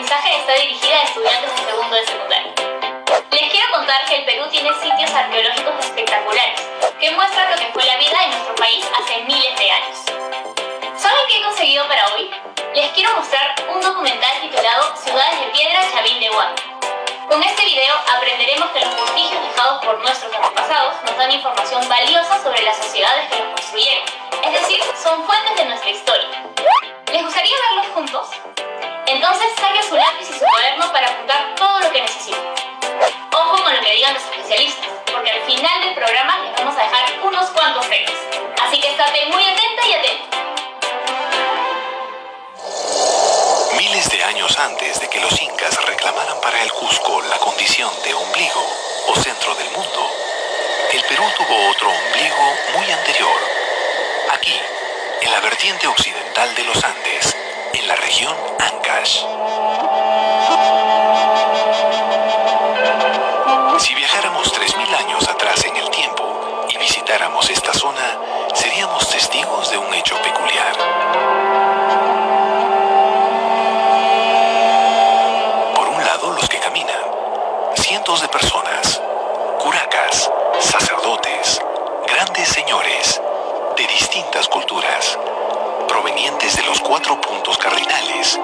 mensaje está dirigida a estudiantes de segundo de secundaria. Les quiero contar que el Perú tiene sitios arqueológicos espectaculares que muestran lo que fue la vida en nuestro país hace miles de años. ¿Saben qué he conseguido para hoy? Les quiero mostrar un documental titulado Ciudades de Piedra, Chavín de Huántar. Con este video aprenderemos que los vestigios dejados por nuestros antepasados nos dan información valiosa sobre las sociedades que los construyeron, es decir, son fuentes de nuestra historia. ¿Les gustaría verlos juntos? Entonces saquen su lápiz y su cuaderno para apuntar todo lo que necesiten. Ojo con lo que digan los especialistas, porque al final del programa les vamos a dejar unos cuantos retos. Así que estate muy atenta y atento. Miles de años antes de que los incas reclamaran para el Cusco la condición de ombligo o centro del mundo, el Perú tuvo otro ombligo muy anterior. Aquí, en la vertiente occidental de los Andes, en la región Ancash. Si viajáramos 3000 años atrás en el tiempo y visitáramos esta zona, seríamos testigos de un hecho peculiar. Por un lado, los que caminan, cientos de personas, curacas, sacerdotes, grandes señores, de distintas culturas, provenientes de los 4 puntos cardinales,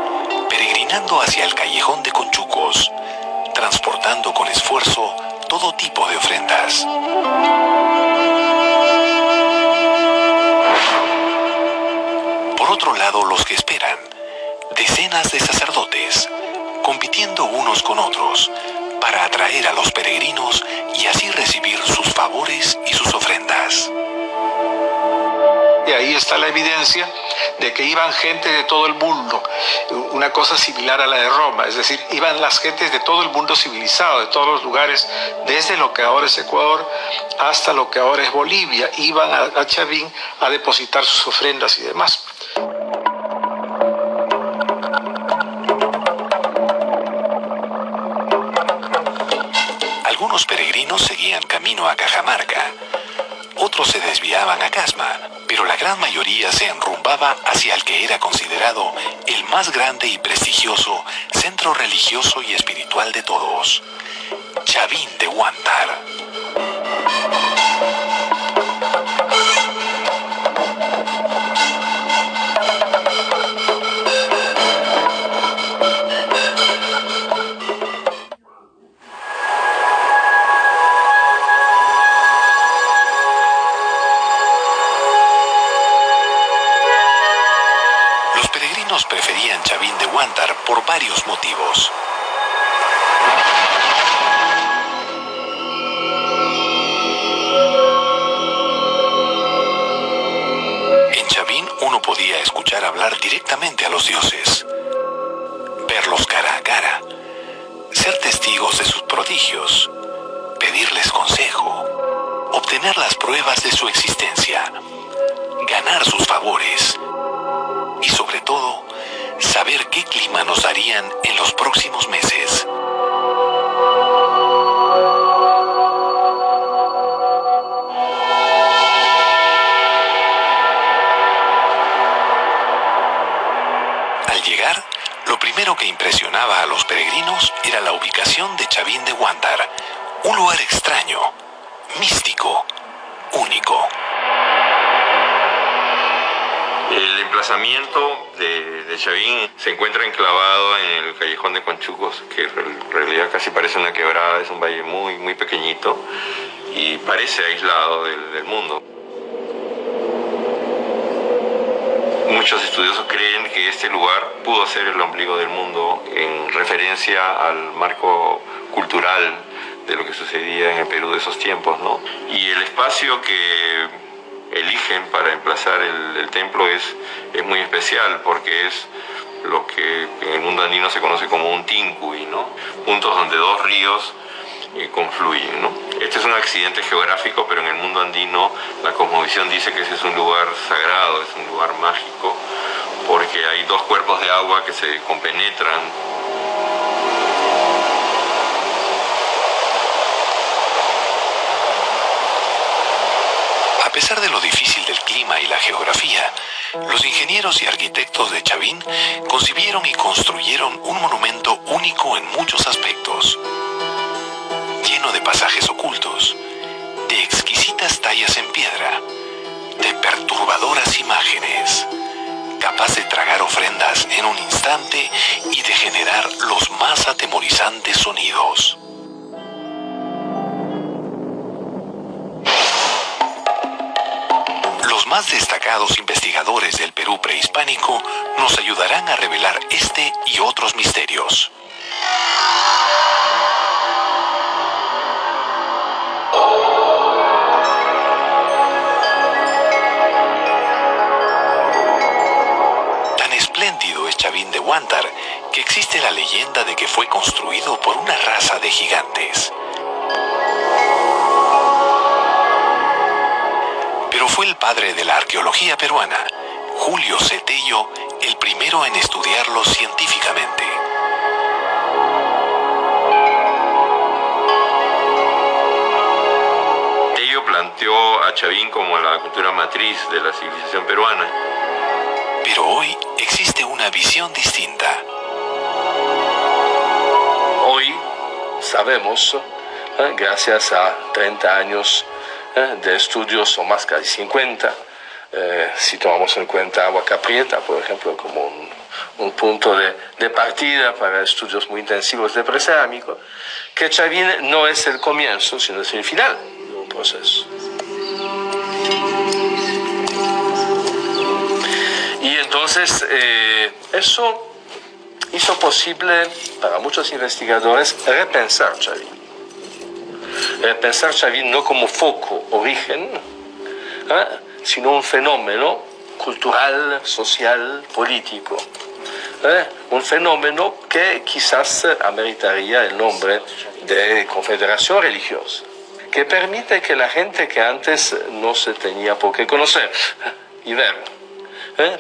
peregrinando hacia el callejón de Conchucos, transportando con esfuerzo todo tipo de ofrendas. Por otro lado, los que esperan, decenas de sacerdotes, compitiendo unos con otros, para atraer a los peregrinos y así recibir sus favores y sus ofrendas. Y ahí está la evidencia de que iban gente de todo el mundo, una cosa similar a la de Roma, es decir, iban las gentes de todo el mundo civilizado, de todos los lugares, desde lo que ahora es Ecuador hasta lo que ahora es Bolivia, iban a Chavín a depositar sus ofrendas y demás. Algunos peregrinos seguían camino a Cajamarca, otros se desviaban a Casma, pero la gran mayoría se enrumbaba hacia el que era considerado el más grande y prestigioso centro religioso y espiritual de todos, Chavín de Huántar. Preferían Chavín de Huántar por varios motivos. En Chavín uno podía escuchar hablar directamente a los dioses, verlos cara a cara, ser testigos de sus prodigios, pedirles consejo, obtener las pruebas de su existencia, ganar sus favores y sobre todo, saber qué clima nos darían en los próximos meses. Al llegar, lo primero que impresionaba a los peregrinos era la ubicación de Chavín de Huántar, un lugar extraño, místico, único. El emplazamiento de Chavín se encuentra enclavado en el callejón de Conchucos, que en realidad casi parece una quebrada, es un valle muy, muy pequeñito y parece aislado del mundo. Muchos estudiosos creen que este lugar pudo ser el ombligo del mundo en referencia al marco cultural de lo que sucedía en el Perú de esos tiempos, ¿no? Y el espacio que eligen para emplazar el templo es muy especial porque es lo que en el mundo andino se conoce como un tincuy, ¿no? Puntos donde 2 ríos confluyen, ¿no? Este es un accidente geográfico, pero en el mundo andino la cosmovisión dice que ese es un lugar sagrado, es un lugar mágico, porque hay 2 cuerpos de agua que se compenetran. A pesar de lo difícil del clima y la geografía, los ingenieros y arquitectos de Chavín concibieron y construyeron un monumento único en muchos aspectos, lleno de pasajes ocultos, de exquisitas tallas en piedra, de perturbadoras imágenes, capaz de tragar ofrendas en un instante y de generar los más atemorizantes sonidos. Los más destacados investigadores del Perú prehispánico nos ayudarán a revelar este y otros misterios. Tan espléndido es Chavín de Huántar que existe la leyenda de que fue construido por una raza de gigantes. Pero fue el padre de la arqueología peruana, Julio C. Tello, el primero en estudiarlo científicamente. Tello planteó a Chavín como la cultura matriz de la civilización peruana. Pero hoy existe una visión distinta. Hoy sabemos, gracias a 30 años de estudios, o más casi 50, si tomamos en cuenta Huaca Prieta, por ejemplo, como un punto de partida para estudios muy intensivos de precerámico, que Chavín no es el comienzo, sino es el final de un proceso. Y entonces eso hizo posible para muchos investigadores repensar Chavín. Pensar Chavín no como foco, origen, sino un fenómeno cultural, social, político. Un fenómeno que quizás ameritaría el nombre de confederación religiosa, que permite que la gente que antes no se tenía por qué conocer y ver,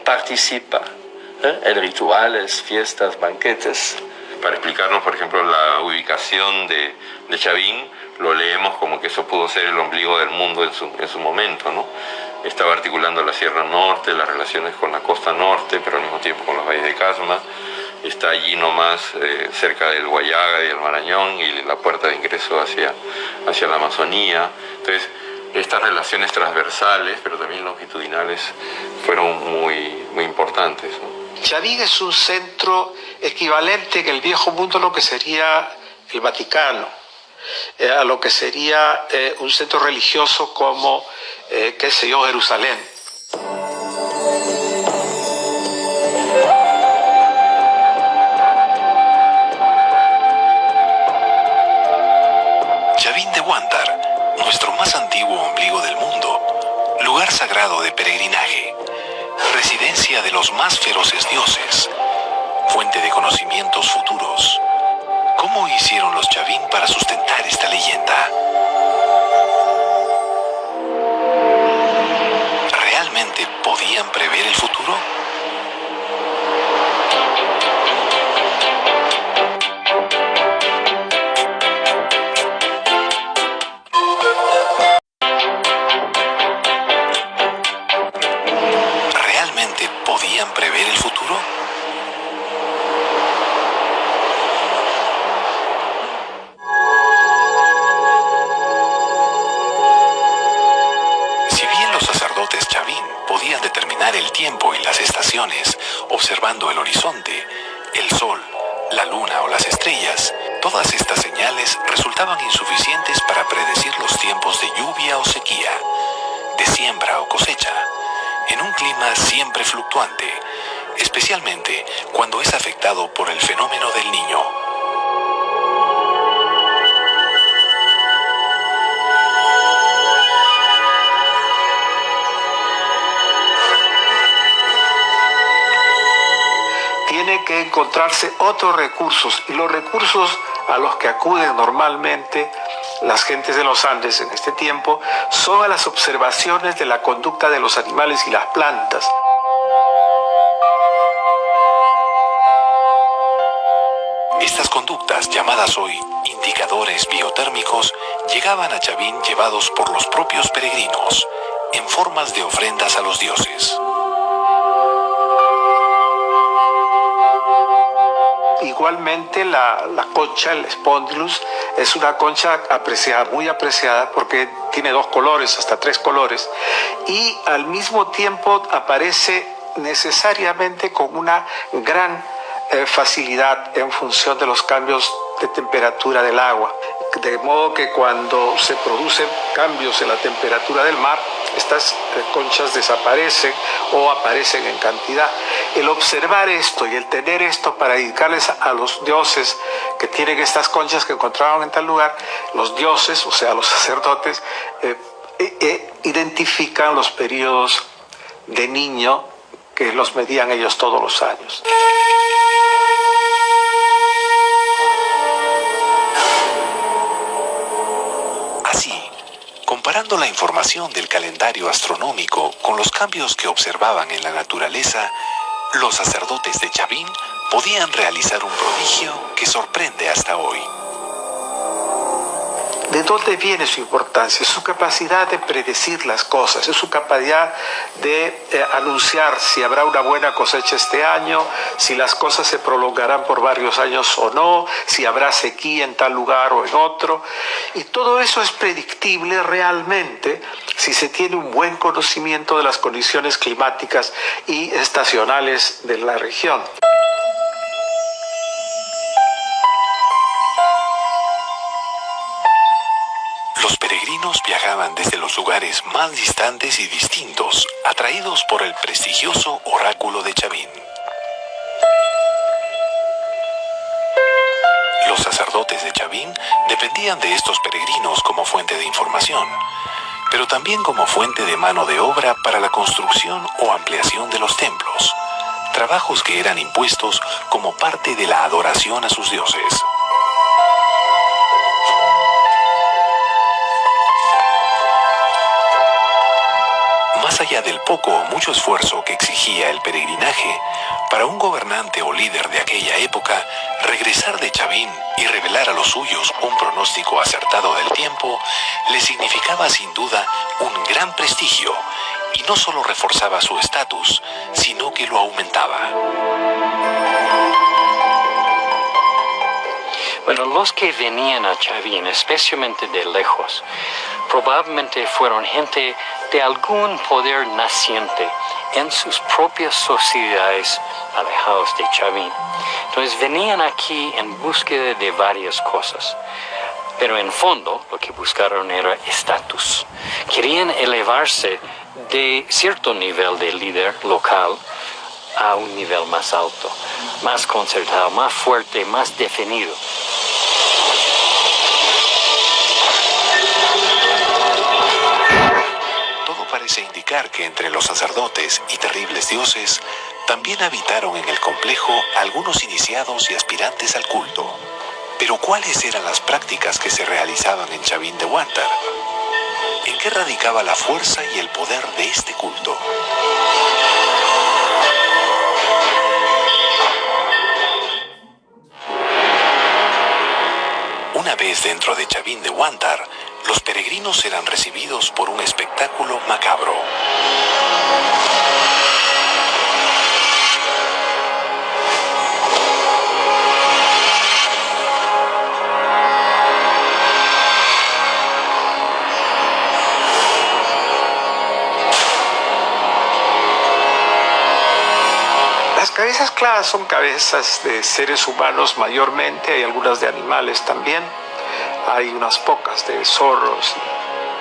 participa en rituales, fiestas, banquetes. Para explicarnos, por ejemplo, la ubicación de Chavín, lo leemos como que eso pudo ser el ombligo del mundo en su momento, ¿no? Estaba articulando la Sierra Norte, las relaciones con la costa norte, pero al mismo tiempo con los valles de Casma. Está allí nomás, cerca del Guayaga y el Marañón, y la puerta de ingreso hacia la Amazonía. Entonces, estas relaciones transversales, pero también longitudinales, fueron muy importantes, ¿no? Chavín es un centro equivalente en el viejo mundo a lo que sería el Vaticano, a lo que sería un centro religioso como, qué sé yo, Jerusalén. Chavín de Huántar, nuestro más antiguo ombligo del mundo, lugar sagrado de peregrinaje, residencia de los más feroces dioses, fuente de conocimientos futuros. ¿Cómo hicieron los Chavín para sustentar esta leyenda? ¿Realmente podían prever el futuro? ¿Realmente podían prever el futuro? Si bien los sacerdotes Chavín podían determinar el tiempo y las estaciones observando el horizonte, el sol, la luna o las estrellas, todas estas señales resultaban insuficientes para predecir los tiempos de lluvia o sequía, de siembra o cosecha, en un clima siempre fluctuante, especialmente cuando es afectado por el fenómeno del Niño. Tiene que encontrarse otros recursos, y los recursos a los que acuden normalmente las gentes de los Andes en este tiempo son a las observaciones de la conducta de los animales y las plantas. Estas conductas, llamadas hoy indicadores biotérmicos, llegaban a Chavín llevados por los propios peregrinos, en formas de ofrendas a los dioses. Actualmente la concha, el Spondylus, es una concha apreciada, muy apreciada, porque tiene 2 colores, hasta 3 colores, y al mismo tiempo aparece necesariamente con una gran facilidad en función de los cambios de temperatura del agua. De modo que cuando se producen cambios en la temperatura del mar, estas conchas desaparecen o aparecen en cantidad. El observar esto y el tener esto para dedicarles a los dioses que tienen estas conchas que encontraban en tal lugar, los dioses, o sea, los sacerdotes, identifican los periodos de niño que los medían ellos todos los años. Así, comparando la información del calendario astronómico con los cambios que observaban en la naturaleza, los sacerdotes de Chavín podían realizar un prodigio que sorprende hasta hoy. ¿De dónde viene su importancia? Es su capacidad de predecir las cosas, es su capacidad de anunciar si habrá una buena cosecha este año, si las cosas se prolongarán por varios años o no, si habrá sequía en tal lugar o en otro. Y todo eso es predictible realmente si se tiene un buen conocimiento de las condiciones climáticas y estacionales de la región. Los peregrinos viajaban desde los lugares más distantes y distintos, atraídos por el prestigioso oráculo de Chavín. Los sacerdotes de Chavín dependían de estos peregrinos como fuente de información, pero también como fuente de mano de obra para la construcción o ampliación de los templos, trabajos que eran impuestos como parte de la adoración a sus dioses. Más allá del poco o mucho esfuerzo que exigía el peregrinaje, para un gobernante o líder de aquella época, regresar de Chavín y revelar a los suyos un pronóstico acertado del tiempo le significaba sin duda un gran prestigio y no solo reforzaba su estatus, sino que lo aumentaba. Bueno, los que venían a Chavín, especialmente de lejos, probablemente fueron gente de algún poder naciente en sus propias sociedades alejados de Chavín. Entonces venían aquí en búsqueda de varias cosas, pero en fondo lo que buscaron era estatus. Querían elevarse de cierto nivel de líder local a un nivel más alto, más concertado, más fuerte, más definido. Parece indicar que entre los sacerdotes y terribles dioses también habitaron en el complejo algunos iniciados y aspirantes al culto. Pero ¿cuáles eran las prácticas que se realizaban en Chavín de Huántar? ¿En qué radicaba la fuerza y el poder de este culto? Una vez dentro de Chavín de Huántar, los peregrinos eran recibidos por un espectáculo macabro. Las cabezas clavas son cabezas de seres humanos mayormente, hay algunas de animales también. Hay unas pocas de zorros,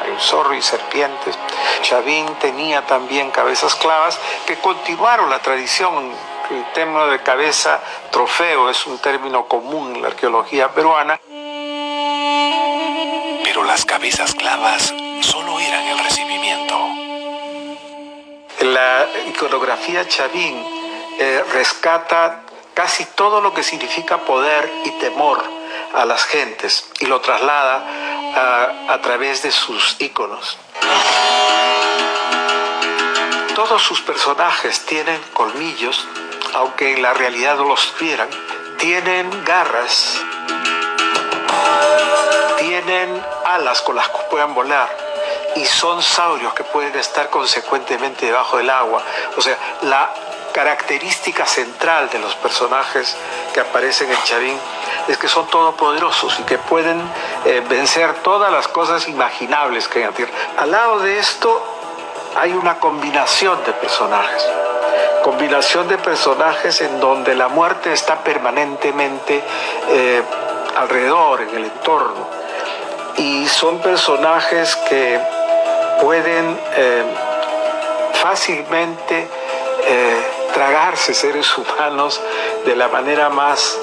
hay un zorro y serpientes. Chavín tenía también cabezas clavas que continuaron la tradición. El término de cabeza trofeo es un término común en la arqueología peruana. Pero las cabezas clavas solo eran el recibimiento. La iconografía Chavín rescata casi todo lo que significa poder y temor a las gentes y lo traslada a través de sus íconos. Todos sus personajes tienen colmillos, aunque en la realidad no los tuvieran. Tienen garras, tienen alas con las que puedan volar y son saurios que pueden estar consecuentemente debajo del agua. O sea, la característica central de los personajes que aparecen en Chavín es que son todopoderosos y que pueden vencer todas las cosas imaginables que hay en la Tierra. Al lado de esto hay una combinación de personajes. Combinación de personajes en donde la muerte está permanentemente alrededor, en el entorno. Y son personajes que pueden fácilmente tragarse seres humanos de la manera más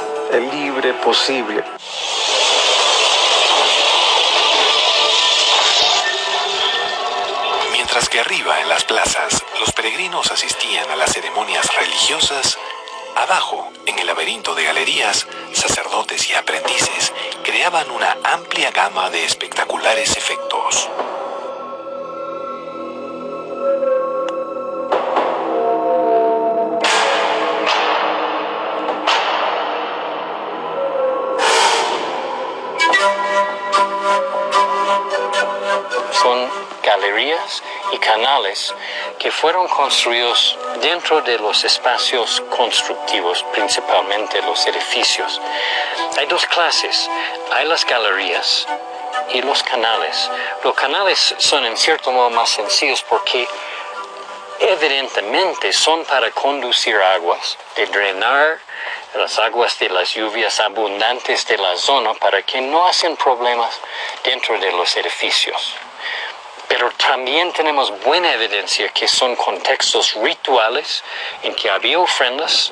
libre posible. Mientras que arriba en las plazas los peregrinos asistían a las ceremonias religiosas, abajo en el laberinto de galerías, sacerdotes y aprendices creaban una amplia gama de espectaculares efectos. Son galerías y canales que fueron construidos dentro de los espacios constructivos, principalmente los edificios. Hay dos clases, hay las galerías y los canales. Los canales son en cierto modo más sencillos porque evidentemente son para conducir aguas, de drenar las aguas de las lluvias abundantes de la zona para que no hacen problemas dentro de los edificios. Pero también tenemos buena evidencia que son contextos rituales en que había ofrendas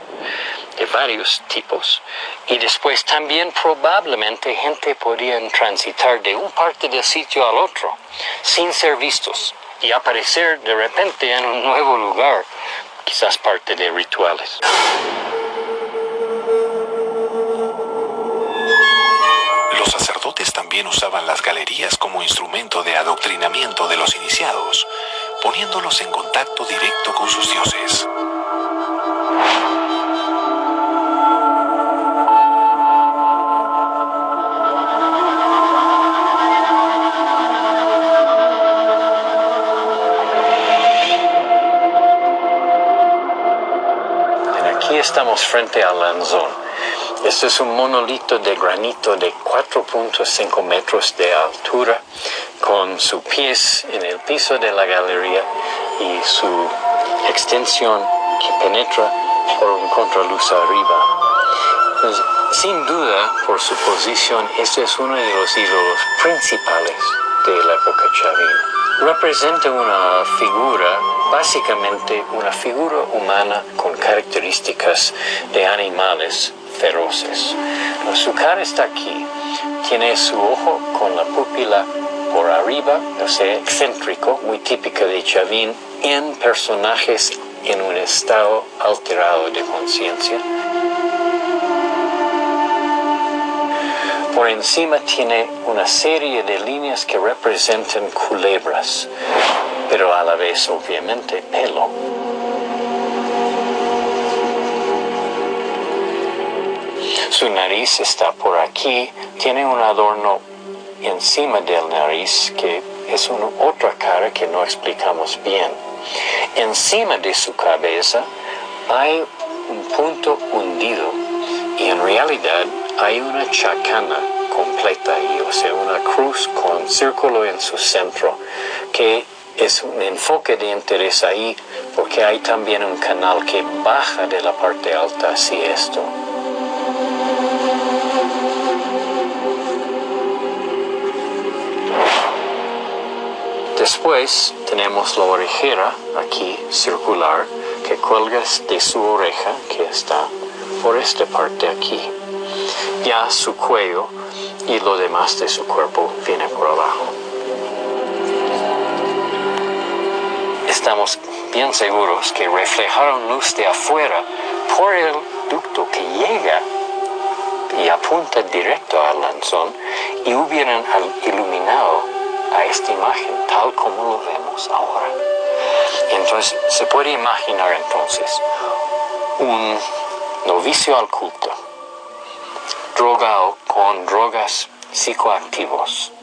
de varios tipos y después también probablemente gente podía transitar de una parte del sitio al otro sin ser vistos y aparecer de repente en un nuevo lugar, quizás parte de rituales. Los sacerdotes también usaban las galerías como instrumento de adoctrinamiento de los iniciados, poniéndolos en contacto directo con sus dioses. Aquí estamos frente al Lanzón. Este es un monolito de granito de 4.5 metros de altura, con sus pies en el piso de la galería y su extensión que penetra por un contraluz arriba. Entonces, sin duda, por su posición, este es uno de los ídolos principales de la época chavina. Representa una figura, básicamente una figura humana con características de animales feroces. Su cara está aquí, tiene su ojo con la pupila por arriba, o sea, excéntrico, muy típica de Chavín en personajes en un estado alterado de conciencia. Por encima tiene una serie de líneas que representan culebras, pero a la vez, obviamente, pelo. Su nariz está por aquí, tiene un adorno encima del nariz que es otra cara que no explicamos bien. Encima de su cabeza hay un punto hundido y en realidad hay una chacana completa ahí, o sea, una cruz con círculo en su centro, que es un enfoque de interés ahí porque hay también un canal que baja de la parte alta hacia esto. Después tenemos la orejera aquí circular que cuelga de su oreja que está por esta parte aquí. Ya su cuello y lo demás de su cuerpo viene por abajo. Estamos bien seguros que reflejaron luz de afuera por el ducto que llega y apunta directo al lanzón y hubieran iluminado a esta imagen tal como lo vemos ahora. Entonces se puede imaginar entonces un novicio al culto, drogado con drogas psicoactivos,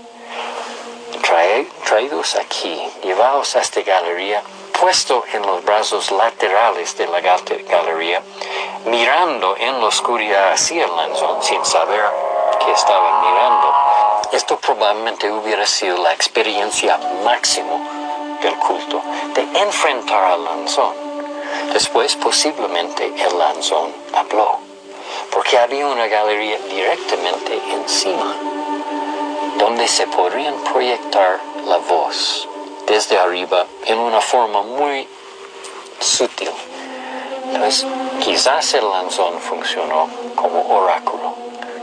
traídos aquí, llevados a esta galería, puesto en los brazos laterales de la galería, mirando en la oscuridad hacia el lanzón sin saber que estaban mirando. Esto probablemente hubiera sido la experiencia máxima del culto, de enfrentar al lanzón. Después posiblemente el lanzón habló, porque había una galería directamente encima, donde se podrían proyectar la voz desde arriba en una forma muy sutil. Entonces, quizás el lanzón funcionó como oráculo.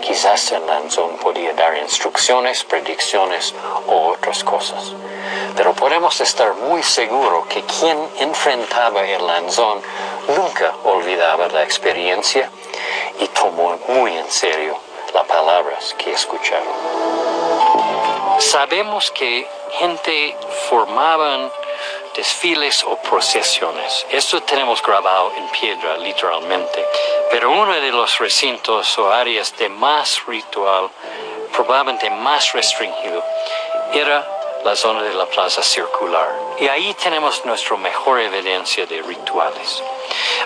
Quizás el lanzón podía dar instrucciones, predicciones o otras cosas. Pero podemos estar muy seguros que quien enfrentaba el lanzón nunca olvidaba la experiencia y tomó muy en serio las palabras que escucharon. Sabemos que gente formaban desfiles o procesiones. Esto tenemos grabado en piedra, literalmente. Pero uno de los recintos o áreas de más ritual, probablemente más restringido, era la zona de la plaza circular. Y ahí tenemos nuestra mejor evidencia de rituales.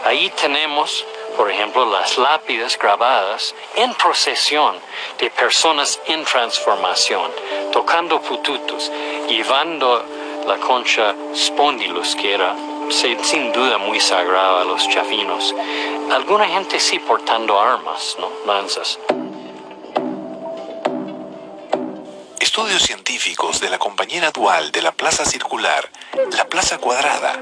Ahí tenemos, por ejemplo, las lápidas grabadas en procesión de personas en transformación, tocando pututos, llevando la concha spondylus, que era sin duda muy sagrada a los chavinos. Alguna gente sí portando armas, ¿no? Lanzas. Estudios científicos de la compañera dual de la plaza circular, la plaza cuadrada,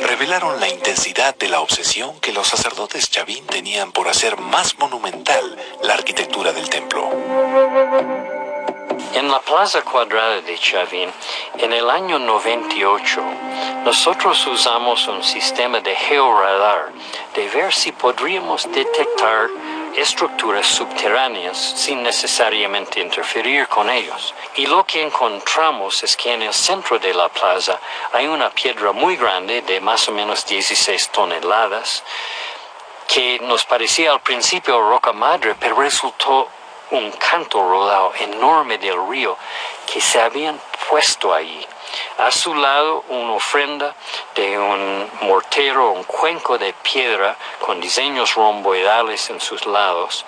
revelaron la intensidad de la obsesión que los sacerdotes chavín tenían por hacer más monumental la arquitectura del templo. En la plaza cuadrada de Chavín, en el año 98, nosotros usamos un sistema de georradar de ver si podríamos detectar estructuras subterráneas sin necesariamente interferir con ellos. Y lo que encontramos es que en el centro de la plaza hay una piedra muy grande de más o menos 16 toneladas que nos parecía al principio roca madre, pero resultó un canto rodado enorme del río que se habían puesto allí. A su lado una ofrenda de un mortero, un cuenco de piedra con diseños romboidales en sus lados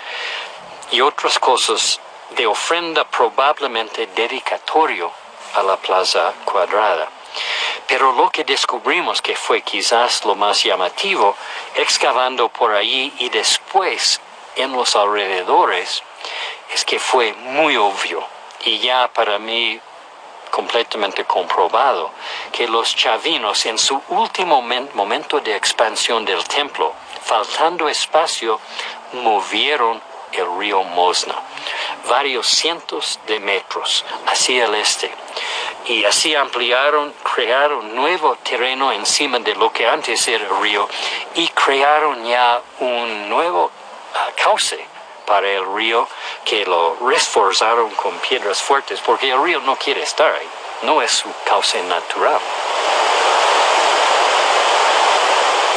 y otras cosas de ofrenda probablemente dedicatorio a la plaza cuadrada. Pero lo que descubrimos que fue quizás lo más llamativo, excavando por allí y después en los alrededores, es que fue muy obvio y ya para mí completamente comprobado que los chavinos en su último momento de expansión del templo, faltando espacio, movieron el río Mosna varios cientos de metros hacia el este y así ampliaron, crearon nuevo terreno encima de lo que antes era el río y crearon ya un nuevo cauce para el río que lo reforzaron con piedras fuertes porque el río no quiere estar ahí, no es su cauce natural.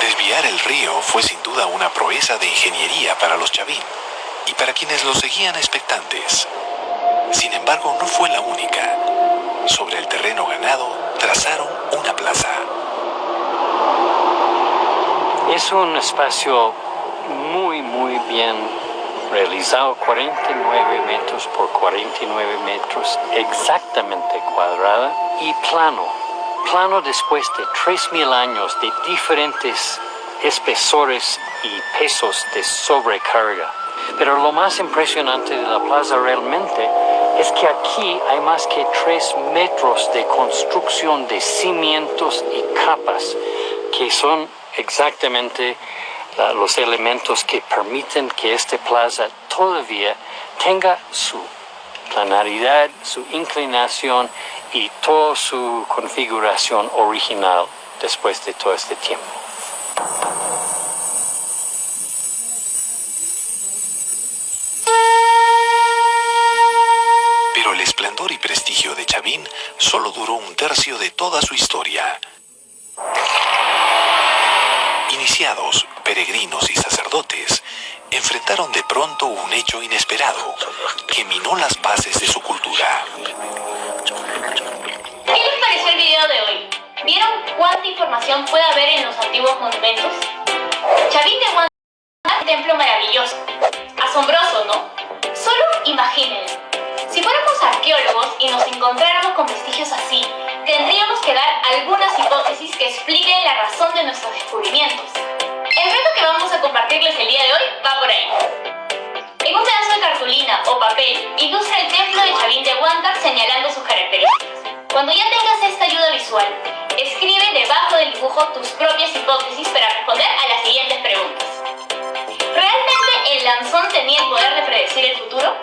Desviar el río fue sin duda una proeza de ingeniería para los chavín y para quienes lo seguían expectantes. Sin embargo, no fue la única. Sobre el terreno ganado trazaron una plaza. Es un espacio muy bien realizado, 49 metros por 49 metros, exactamente cuadrada y plano. Plano después de 3.000 años de diferentes espesores y pesos de sobrecarga. Pero lo más impresionante de la plaza realmente es que aquí hay más que 3 metros de construcción de cimientos y capas, que son exactamente los elementos que permiten que esta plaza todavía tenga su planaridad, su inclinación y toda su configuración original después de todo este tiempo. Pero el esplendor y prestigio de Chavín solo duró un tercio de toda su historia. Iniciados, peregrinos y sacerdotes enfrentaron de pronto un hecho inesperado que minó las bases de su cultura. ¿Qué les pareció el video de hoy? ¿Vieron cuánta información puede haber en los antiguos monumentos? Chavín de Huanta templo maravilloso. Asombroso, ¿no? Solo imagínenlo. Si fuéramos arqueólogos y nos encontráramos con vestigios así, tendríamos que dar algunas hipótesis que expliquen la razón de nuestros descubrimientos. El reto que vamos a compartirles el día de hoy va por ahí. En un pedazo de cartulina o papel, ilustra el templo de Chavín de Huáncar señalando sus características. Cuando ya tengas esta ayuda visual, escribe debajo del dibujo tus propias hipótesis para responder a las siguientes preguntas. ¿Realmente el lanzón tenía el poder de predecir el futuro?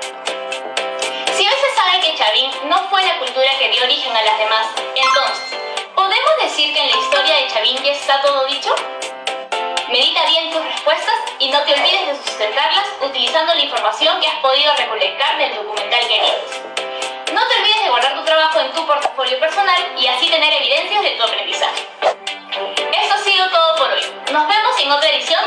Si hoy se sabe que Chavín no fue la cultura que dio origen a las demás, entonces, ¿podemos decir que en la historia de Chavín ya está todo dicho? Medita bien tus respuestas y no te olvides de sustentarlas utilizando la información que has podido recolectar del documental que viste. No te olvides de guardar tu trabajo en tu portafolio personal y así tener evidencias de tu aprendizaje. Esto ha sido todo por hoy. Nos vemos en otra edición